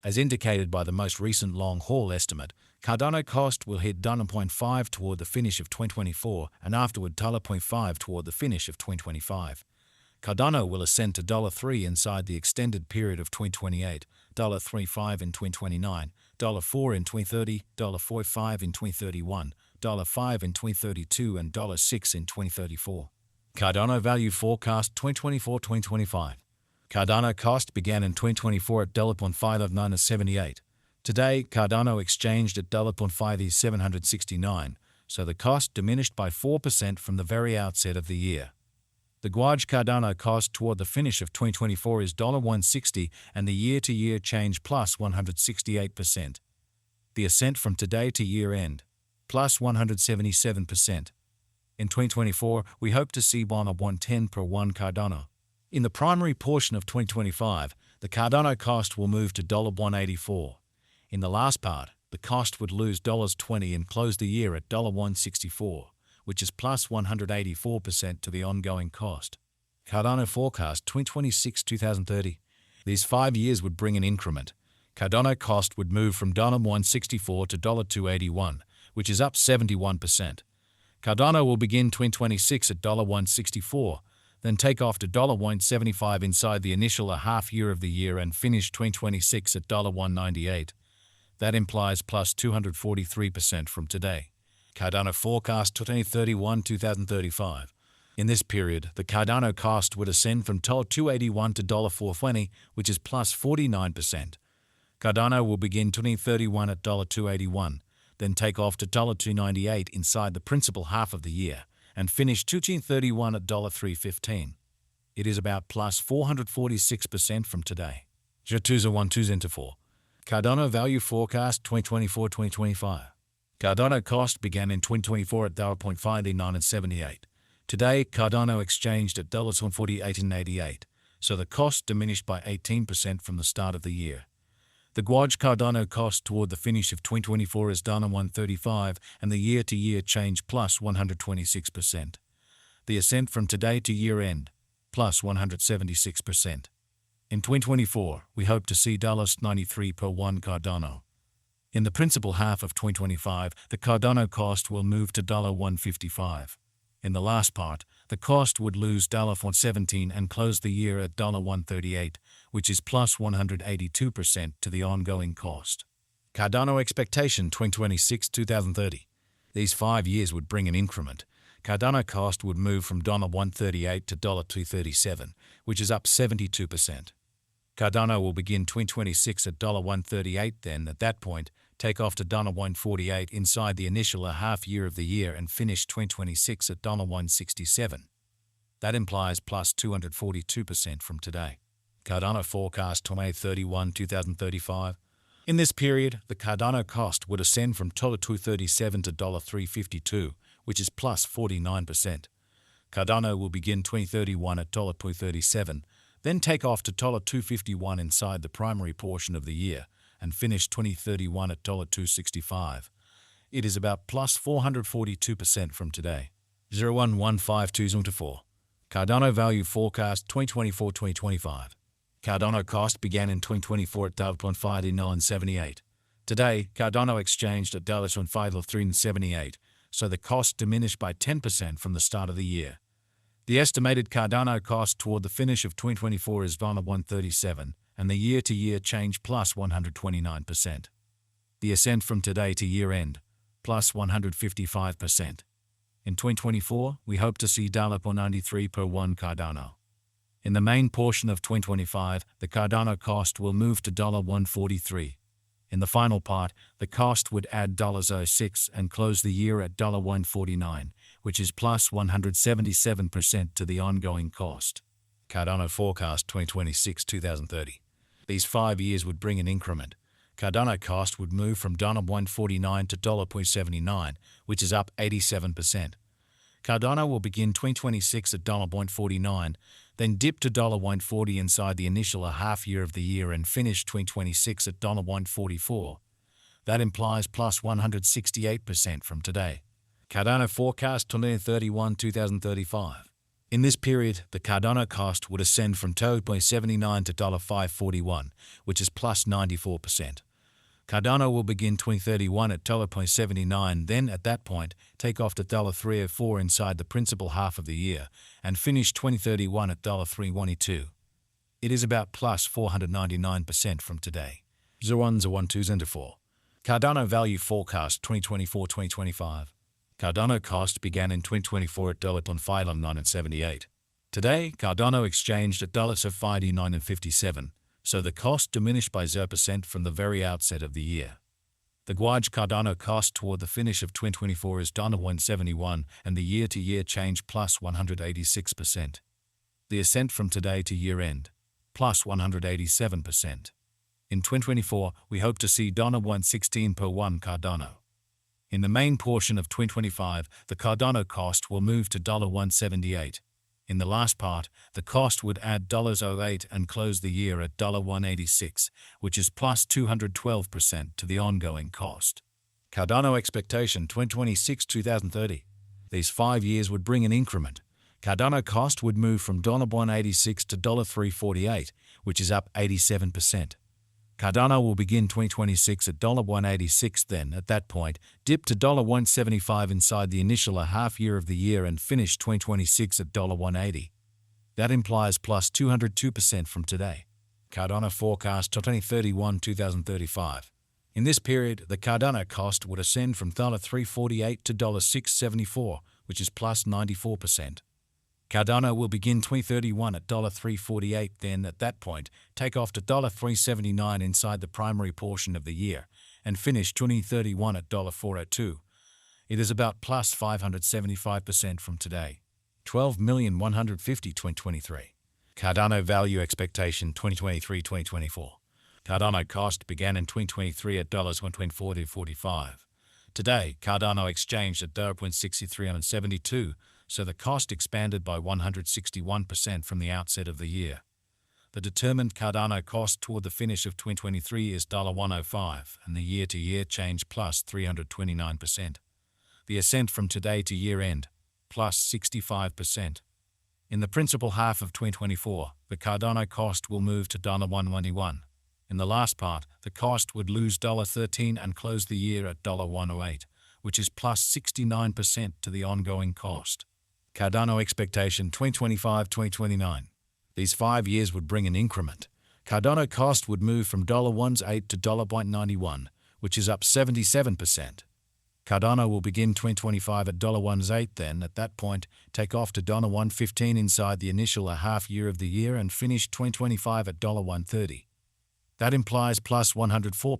As indicated by the most recent long-haul estimate, Cardano cost will hit $0.5 toward the finish of 2024 and afterward $0.5 toward the finish of 2025. Cardano will ascend to $3 inside the extended period of 2028, $3.5 in 2029, $4 in 2030, $4.5 in 2031, $5 in 2032, and $6 in 2034. Cardano Value Forecast 2024-2025. Cardano cost began in 2024 at $0.57978. Today, Cardano exchanged at $0.5769, so the cost diminished by 4% from the very outset of the year. The Cardano cost toward the finish of 2024 is $1.60 and the year-to-year change plus 168%. The ascent from today to year-end, plus 177%. In 2024, we hope to see $1.10 per $1 Cardano. In the primary portion of 2025, the Cardano cost will move to $1.84. In the last part, the cost would lose $20 and close the year at $1.64, which is plus 184% to the ongoing cost. Cardano Forecast 2026-2030. These 5 years would bring an increment. Cardano cost would move from $1.64 to $2.81, which is up 71%. Cardano will begin 2026 at $1.64, then take off to $1.75 inside the initial half year of the year and finish 2026 at $1.98. That implies plus 243% from today. Cardano Forecast 2031-2035. In this period, the Cardano cost would ascend from $2.81 to $4.20, which is plus 49%. Cardano will begin 2031 at $2.81, then take off to $2.98 inside the principal half of the year, and finish 2031 at $3.15. It is about plus 446% from today. J2012 Cardano Value Forecast 2024-2025. Cardano cost began in 2024 at $0.5978. Today, Cardano exchanged at $1.4888, so the cost diminished by 18% from the start of the year. The Cardano cost toward the finish of 2024 is $1.35 and the year-to-year change plus 126%. The ascent from today to year-end, plus 176%. In 2024, we hope to see $93 per $1 Cardano. In the principal half of 2025, the Cardano cost will move to $1.55. In the last part, the cost would lose $1.17 and close the year at $1.38, which is plus 182% to the ongoing cost. Cardano Expectation 2026-2030. These 5 years would bring an increment. Cardano cost would move from $1.38 to $2.37, which is up 72%. Cardano will begin 2026 at $1.38, then, at that point, take off to $1.48 inside the initial half year of the year and finish 2026 at $1.67. That implies plus 242% from today. Cardano Forecast 2031-2035. In this period, the Cardano cost would ascend from $2.37 to $3.52, which is plus 49%. Cardano will begin 2031 at $2.37, then take off to $2.51 inside the primary portion of the year, and finish 2031 at $2.65. It is about plus 442% from today. 0115204. Cardano Value Forecast 2024-2025. Cardano cost began in 2024 at $0.5978. Today, Cardano exchanged at $5.378, so the cost diminished by 10% from the start of the year. The estimated Cardano cost toward the finish of 2024 is $1.37, and the year-to-year change plus 129%. The ascent from today to year-end, plus 155%. In 2024, we hope to see $0.93 per $1 Cardano. In the main portion of 2025, the Cardano cost will move to $1.43. In the final part, the cost would add $0.06 and close the year at $1.49, which is plus 177% to the ongoing cost. Cardano Forecast 2026-2030. These 5 years would bring an increment. Cardano cost would move from $1.49 to $0.79, which is up 87%. Cardano will begin 2026 at $0.49, then dip to $1.40 inside the initial half year of the year and finish 2026 at $1.44. That implies plus 168% from today. Cardano Forecast 2031-2035. In this period, the Cardano cost would ascend from $2.79 to $5.41, which is plus 94%. Cardano will begin 2031 at $0.79, then at that point take off to $3.04 inside the principal half of the year, and finish 2031 at $3.12. It is about plus 499% from today. 01/01/2004. Cardano value forecast 2024-2025. Cardano cost began in 2024 at $5.78. Today, Cardano exchanged at $5.57. So the cost diminished by 0% from the very outset of the year. The Guaj Cardano cost toward the finish of 2024 is $171, and the year-to-year change plus 186%. The ascent from today to year-end, plus 187%. In 2024, we hope to see $116 per one Cardano. In the main portion of 2025, the Cardano cost will move to $178. In the last part, the cost would add $0.08 and close the year at $186, which is plus 212% to the ongoing cost. Cardano expectation 2026-2030. These 5 years would bring an increment. Cardano cost would move from $186 to $348, which is up 87%. Cardano will begin 2026 at $186, then, at that point, dip to $175 inside the initial half year of the year and finish 2026 at $180. That implies plus 202% from today. Cardano forecast 2031-2035. In this period, the Cardano cost would ascend from $348 to $674, which is plus 94%. Cardano will begin 2031 at $348, then, at that point, take off to $379 inside the primary portion of the year, and finish 2031 at $402. It is about plus 575% from today. 12,150,2023. Cardano value expectation 2023-2024. Cardano cost began in 2023 at $1.24 to $45. Today, Cardano exchanged at $0.6372, so the cost expanded by 161% from the outset of the year. The determined Cardano cost toward the finish of 2023 is $105, and the year-to-year change plus 329%. The ascent from today to year-end, plus 65%. In the principal half of 2024, the Cardano cost will move to $121. In the last part, the cost would lose $13 and close the year at $108, which is plus 69% to the ongoing cost. Cardano expectation 2025-2029. These 5 years would bring an increment. Cardano cost would move from $1.18 to $0.91, which is up 77%. Cardano will begin 2025 at $1.18, then, at that point, take off to $1.15 inside the initial half year of the year and finish 2025 at $1.30. That implies plus 104%.